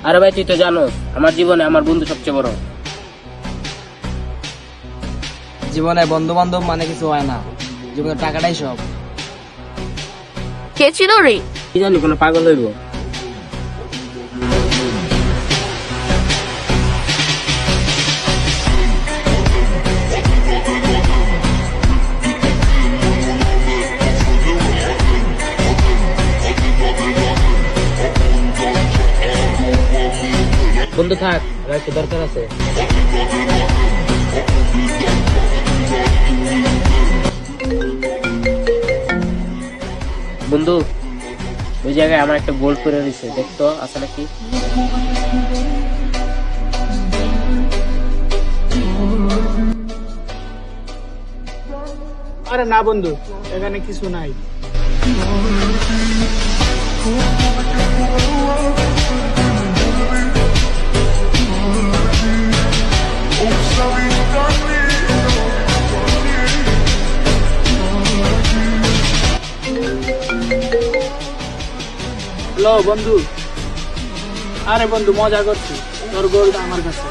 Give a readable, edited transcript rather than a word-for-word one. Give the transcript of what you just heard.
আরে ভাই তুই তো জানো আমার জীবনে আমার বন্ধু সবচেয়ে বড়। জীবনে বন্ধু বান্ধব মানে কিছু হয় না, জীবনে টাকাটাই সব। কে ছিল রে? কি জানি কোনো পাগল হইব। বন্ধু থাক, আমার একটু দরকার আছে। বন্ধু ওই জায়গায় আমার একটা গোল্ড করে রয়েছে, দেখতো আছে নাকি? আরে না বন্ধু, এখানে কিছু নাই। হ্যালো বন্ধু। আরে বন্ধু মজা করছি, তোর গোল্ড আমার কাছে।